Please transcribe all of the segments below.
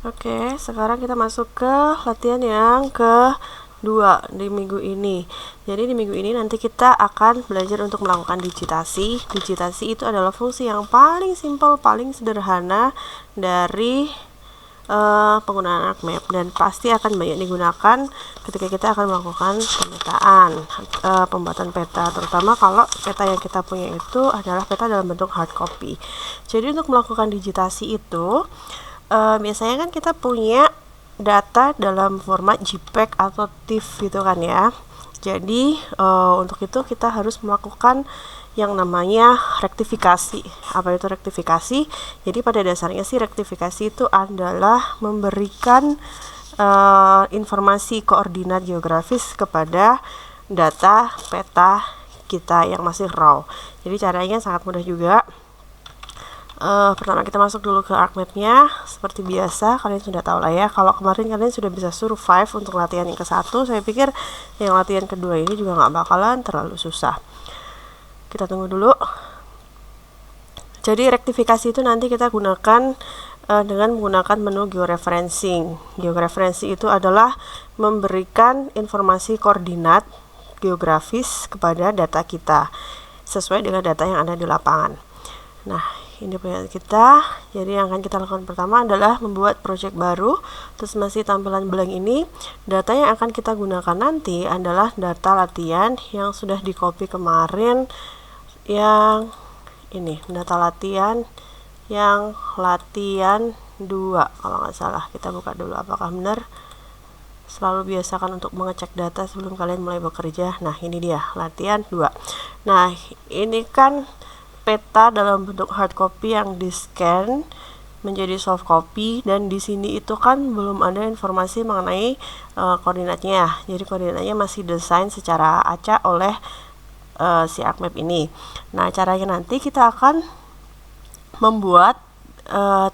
Oke, sekarang kita masuk ke latihan yang kedua di minggu ini. Jadi di minggu ini nanti kita akan belajar untuk melakukan digitasi. Digitasi itu adalah fungsi yang paling simpel, paling sederhana dari penggunaan ArcMap, dan pasti akan banyak digunakan ketika kita akan melakukan pemetaan, pembuatan peta, terutama kalau peta yang kita punya itu adalah peta dalam bentuk hard copy. Jadi untuk melakukan digitasi itu biasanya kan kita punya data dalam format JPEG atau TIFF gitu kan ya. Jadi untuk itu kita harus melakukan yang namanya rektifikasi. Apa itu rektifikasi? Jadi pada dasarnya sih rektifikasi itu adalah memberikan informasi koordinat geografis kepada data peta kita yang masih raw. Jadi caranya sangat mudah juga. Pertama kita masuk dulu ke ArcMap-nya. Seperti biasa kalian sudah tahu lah ya, kalau kemarin kalian sudah bisa survive untuk latihan yang ke-1, saya pikir yang latihan kedua ini juga nggak bakalan terlalu susah. Kita tunggu dulu. Jadi rektifikasi itu nanti kita gunakan dengan menggunakan menu georeferencing. Georeferencing itu adalah memberikan informasi koordinat geografis kepada data kita sesuai dengan data yang ada di lapangan. Nah, ini punya kita. Jadi yang akan kita lakukan pertama adalah membuat project baru. Terus masih tampilan blank ini, data yang akan kita gunakan nanti adalah data latihan yang sudah di copy kemarin, yang ini data latihan yang latihan 2 kalau nggak salah. Kita buka dulu apakah benar. Selalu biasakan untuk mengecek data sebelum kalian mulai bekerja. Nah, ini dia latihan 2. Nah, ini kan peta dalam bentuk hard copy yang di scan menjadi soft copy, dan di sini itu kan belum ada informasi mengenai koordinatnya. Jadi koordinatnya masih desain secara acak oleh si ArcMap ini. Nah, caranya nanti kita akan membuat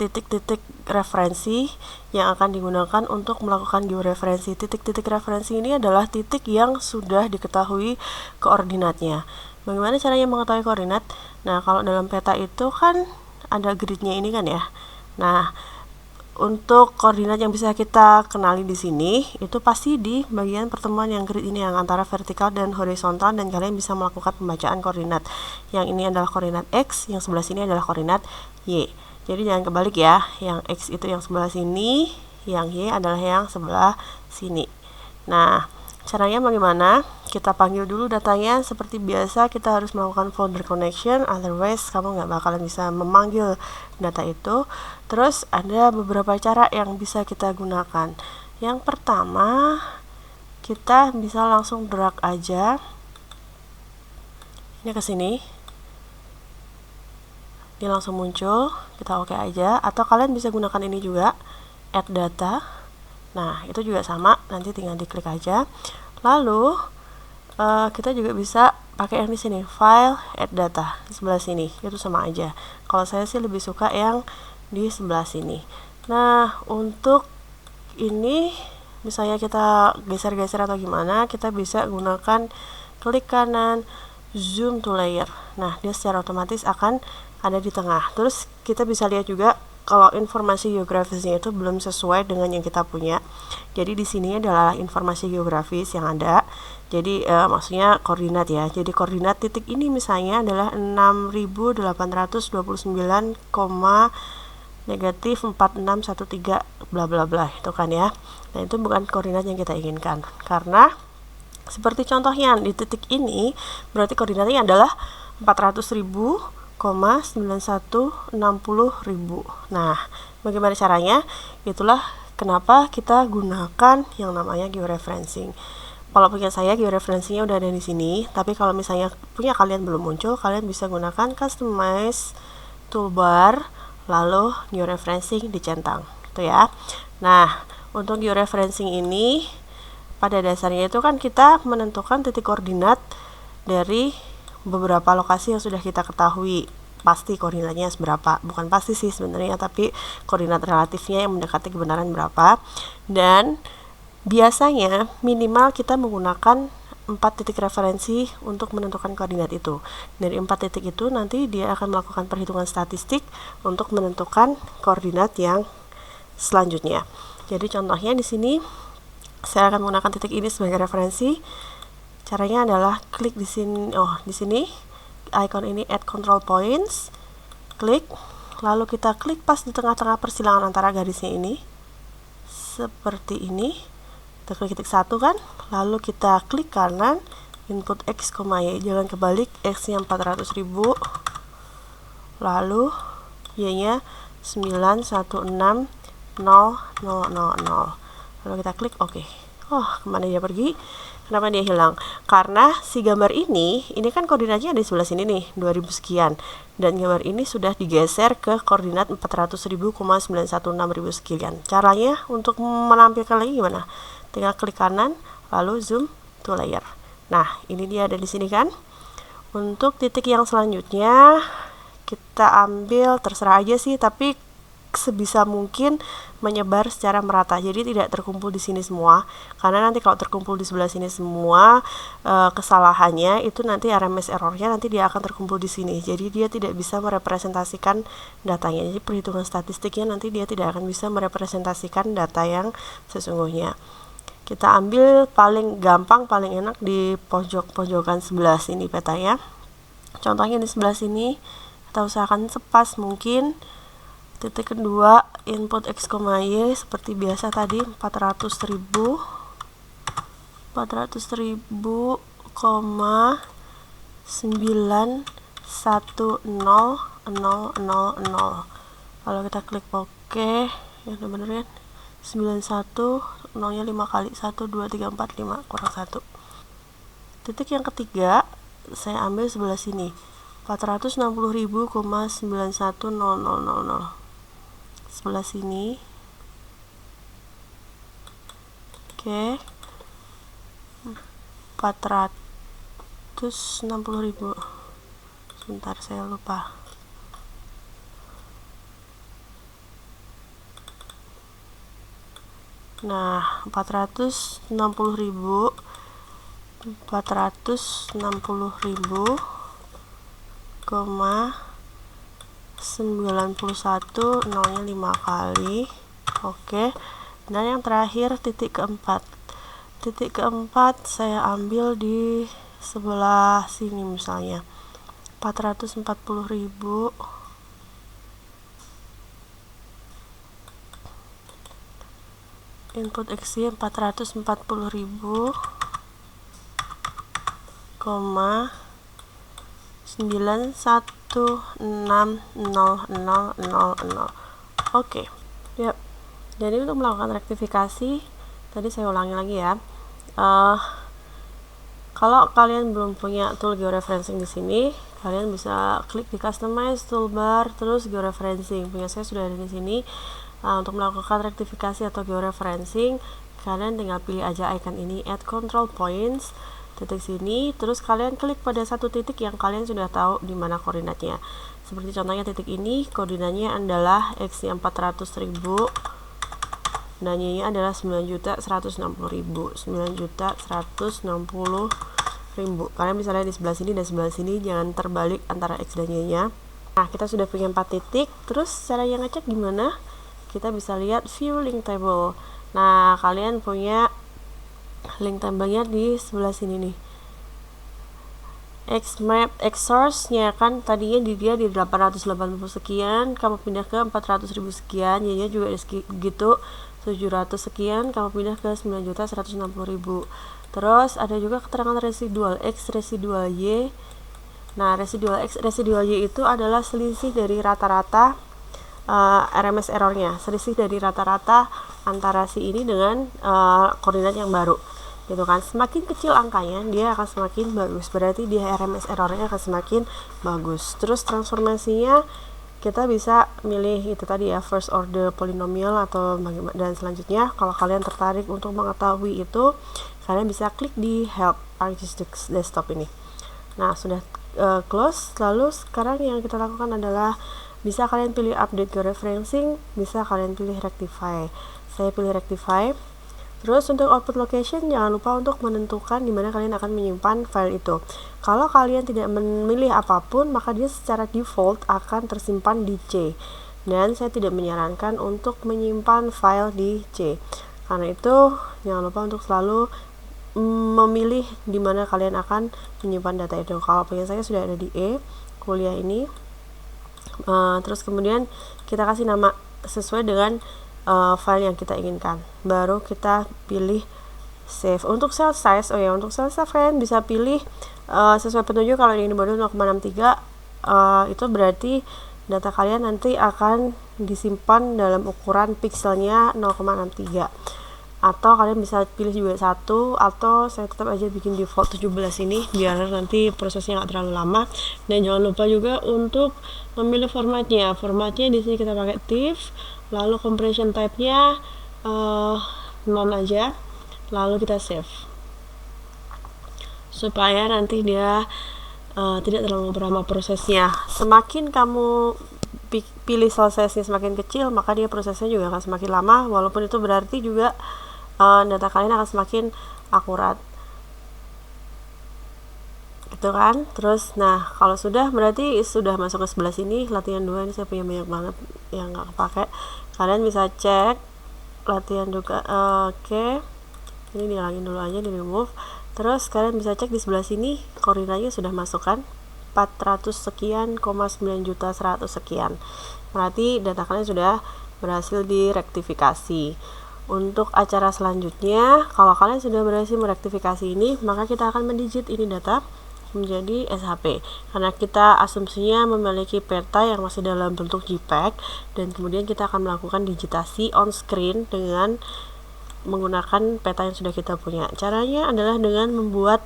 titik-titik referensi yang akan digunakan untuk melakukan georeferensi. Titik-titik referensi ini adalah titik yang sudah diketahui koordinatnya. Bagaimana caranya mengetahui koordinat? Nah, kalau dalam peta itu kan ada gridnya ini kan ya. Nah, untuk koordinat yang bisa kita kenali di sini itu pasti di bagian pertemuan yang grid ini, yang antara vertikal dan horizontal, dan kalian bisa melakukan pembacaan koordinat. Yang ini adalah koordinat X, yang sebelah sini adalah koordinat Y. Jadi jangan kebalik ya, yang X itu yang sebelah sini, yang Y adalah yang sebelah sini. Nah, caranya bagaimana? Kita panggil dulu datanya. Seperti biasa kita harus melakukan folder connection, otherwise kamu nggak bakalan bisa memanggil data itu. Terus ada beberapa cara yang bisa kita gunakan. Yang pertama, kita bisa langsung drag aja ini ke sini, dia langsung muncul, kita oke aja. Atau kalian bisa gunakan ini juga, add data. Nah, itu juga sama, nanti tinggal diklik aja. Lalu kita juga bisa pakai yang di sini, file, add data, di sebelah sini, itu sama aja. Kalau saya sih lebih suka yang di sebelah sini. Nah, untuk ini misalnya kita geser-geser atau gimana, kita bisa gunakan klik kanan, zoom to layer. Nah, dia secara otomatis akan ada di tengah. Terus kita bisa lihat juga kalau informasi geografisnya itu belum sesuai dengan yang kita punya. Jadi di sini adalah informasi geografis yang ada. Jadi maksudnya koordinat ya. Jadi koordinat titik ini misalnya adalah 6829, negatif 4613 bla bla bla, itu kan ya. Nah, itu bukan koordinat yang kita inginkan. Karena seperti contohnya di titik ini berarti koordinatnya adalah 400.000, 9160.000. Nah, bagaimana caranya? Itulah kenapa kita gunakan yang namanya georeferencing. Kalau punya saya georeferencingnya udah ada di sini, tapi kalau misalnya punya kalian belum muncul, kalian bisa gunakan customize toolbar, lalu georeferencing dicentang, itu ya. Nah, untuk georeferencing ini pada dasarnya itu kan kita menentukan titik koordinat dari beberapa lokasi yang sudah kita ketahui pasti koordinatnya seberapa. Bukan pasti sih sebenarnya, tapi koordinat relatifnya yang mendekati kebenaran berapa. Dan biasanya minimal kita menggunakan 4 titik referensi untuk menentukan koordinat itu. Dari 4 titik itu nanti dia akan melakukan perhitungan statistik untuk menentukan koordinat yang selanjutnya. Jadi contohnya di sini saya akan menggunakan titik ini sebagai referensi. Caranya adalah klik di sini, di sini icon ini add control points, klik, lalu kita klik pas di tengah-tengah persilangan antara garisnya ini, seperti ini. Kita klik titik 1 kan, lalu kita klik kanan, input X, Y, jangan kebalik, X nya 400.000, lalu Y nya 9160000, lalu kita klik OK. Kemana dia pergi? Kenapa dia hilang? Karena si gambar ini kan koordinatnya ada di sebelah sini nih, 2000 sekian, dan gambar ini sudah digeser ke koordinat 400.000,916.000 sekian. Caranya untuk menampilkan lagi gimana? Tinggal klik kanan, lalu zoom to layer. Nah, ini dia ada di sini kan. Untuk titik yang selanjutnya kita ambil, terserah aja sih, tapi sebisa mungkin menyebar secara merata, jadi tidak terkumpul di sini semua, karena nanti kalau terkumpul di sebelah sini semua, kesalahannya itu nanti RMS errornya nanti dia akan terkumpul di sini, jadi dia tidak bisa merepresentasikan datanya. Jadi perhitungan statistiknya nanti dia tidak akan bisa merepresentasikan data yang sesungguhnya. Kita ambil paling gampang, paling enak di pojok-pojokan sebelah sini petanya. Contohnya di sebelah sini kita usahakan sepas mungkin. Titik kedua, input X, Y, seperti biasa tadi 400.000, 400.000,91000. Kalau kita klik OK, ya bener kan? 91, 0-nya 5 kali, 1, 2, 3, 4, 5, kurang 1. Titik yang ketiga, saya ambil sebelah sini, 460.000,910000. Sebelah sini. Oke. 460.000. Sebentar, saya lupa. Nah, 460.000, 91, 0-nya 5 kali. Oke. Dan yang terakhir titik keempat. Titik keempat saya ambil di sebelah sini misalnya. 440.000. Input X-nya 440.000, 9160000. Oke. Yap. Jadi untuk melakukan rektifikasi, tadi saya ulangi lagi ya. Kalau kalian belum punya tool georeferencing di sini, kalian bisa klik di customize toolbar, terus georeferencing. Punya saya sudah ada di sini. Untuk melakukan rektifikasi atau georeferencing, kalian tinggal pilih aja icon ini, add control points, titik sini, terus kalian klik pada satu titik yang kalian sudah tahu di mana koordinatnya. Seperti contohnya titik ini, koordinatnya adalah X nya 400.000 dan Y nya adalah 9.160.000, 9.160.000. Kalian bisa lihat di sebelah sini dan sebelah sini, jangan terbalik antara X dan Y nya. Nah, kita sudah punya 4 titik. Terus cara yang ngecek gimana? Kita bisa lihat view link table. Nah, kalian punya link table-nya di sebelah sini nih. Xmap, Xsource-nya kan tadinya dia di 880 sekian, kamu pindah ke 400.000 sekian, Y-nya juga gitu, 700 sekian, kamu pindah ke 9.160.000. Terus ada juga keterangan residual X, residual Y. Nah, residual X, residual Y itu adalah selisih dari rata-rata RMS errornya, selisih dari rata-rata antara si ini dengan koordinat yang baru, gitu kan. Semakin kecil angkanya, dia akan semakin bagus, berarti dia RMS errornya akan semakin bagus. Terus transformasinya kita bisa milih itu tadi ya, first order polynomial atau dan selanjutnya. Kalau kalian tertarik untuk mengetahui itu, kalian bisa klik di help ArcGIS Desktop ini. Nah, sudah close. Lalu sekarang yang kita lakukan adalah bisa kalian pilih update georeferencing, bisa kalian pilih rectify. Saya pilih rectify. Terus untuk output location, jangan lupa untuk menentukan di mana kalian akan menyimpan file itu. Kalau kalian tidak memilih apapun, maka dia secara default akan tersimpan di C. dan saya tidak menyarankan untuk menyimpan file di C. Karena itu jangan lupa untuk selalu memilih di mana kalian akan menyimpan data itu. Kalau punya saya sudah ada di E, kuliah ini. Terus kemudian kita kasih nama sesuai dengan file yang kita inginkan. Baru kita pilih save. Untuk cell size, untuk cell size kalian bisa pilih sesuai petunjuk. Kalau ini baru 0,63, itu berarti data kalian nanti akan disimpan dalam ukuran pixelnya 0,63. Atau kalian bisa pilih juga 1, atau saya tetap aja bikin default 17 ini biar nanti prosesnya nggak terlalu lama. Dan jangan lupa juga untuk memilih formatnya. Formatnya di sini kita pakai TIFF, lalu compression type-nya non aja, lalu kita save supaya nanti dia tidak terlalu lama prosesnya. Semakin kamu pilih size-nya semakin kecil, maka dia prosesnya juga akan semakin lama, walaupun itu berarti juga data kalian akan semakin akurat, gitu kan. Terus nah, kalau sudah berarti sudah masuk ke sebelah sini. Latihan 2 ini saya punya banyak banget yang nggak kepake. Kalian bisa cek latihan juga. Oke. Ini dihilangin dulu aja, di remove. Terus kalian bisa cek di sebelah sini koordinatnya sudah masuk kan, 400 sekian, 9 juta 100 sekian. Berarti data kalian sudah berhasil direktifikasi. Untuk acara selanjutnya, kalau kalian sudah berhasil merektifikasi ini, maka kita akan mendigit ini data menjadi SHP, karena kita asumsinya memiliki peta yang masih dalam bentuk JPEG, dan kemudian kita akan melakukan digitasi on screen dengan menggunakan peta yang sudah kita punya. Caranya adalah dengan membuat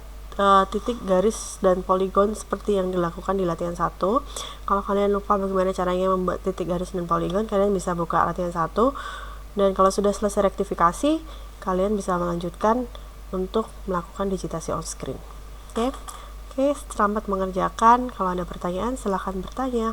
titik, garis, dan poligon seperti yang dilakukan di latihan 1. Kalau kalian lupa bagaimana caranya membuat titik, garis, dan poligon, kalian bisa buka latihan 1. Dan kalau sudah selesai rektifikasi, kalian bisa melanjutkan untuk melakukan digitasi on screen. Oke, selamat mengerjakan. Kalau ada pertanyaan, silahkan bertanya.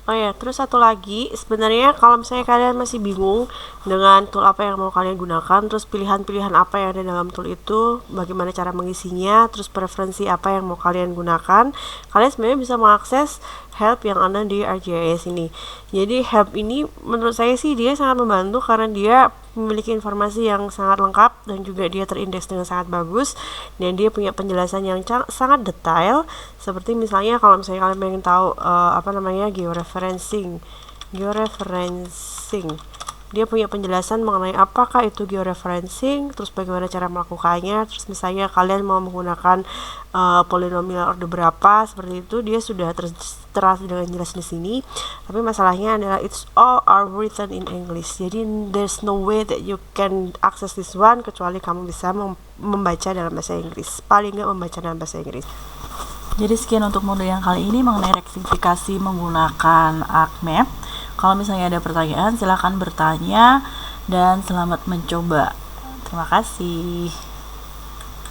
Oh ya, terus satu lagi, sebenarnya kalau misalnya kalian masih bingung dengan tool apa yang mau kalian gunakan, terus pilihan-pilihan apa yang ada dalam tool itu, bagaimana cara mengisinya, terus preferensi apa yang mau kalian gunakan, kalian sebenarnya bisa mengakses help yang ada di ArcGIS ini. Jadi help ini menurut saya sih dia sangat membantu karena dia memiliki informasi yang sangat lengkap dan juga dia terindeks dengan sangat bagus, dan dia punya penjelasan yang sangat detail. Seperti misalnya kalau misalnya kalian pengen tahu georeferencing, dia punya penjelasan mengenai apakah itu georeferencing, terus bagaimana cara melakukannya. Terus misalnya kalian mau menggunakan polinomial order berapa, seperti itu dia sudah tertera dengan jelas di sini. Tapi masalahnya adalah it's all are written in English, jadi there's no way that you can access this one kecuali kamu bisa membaca dalam bahasa Inggris, paling nggak membaca dalam bahasa Inggris. Jadi sekian untuk modul yang kali ini mengenai rektifikasi menggunakan ArcMap. Kalau misalnya ada pertanyaan, silahkan bertanya, dan selamat mencoba. Terima kasih.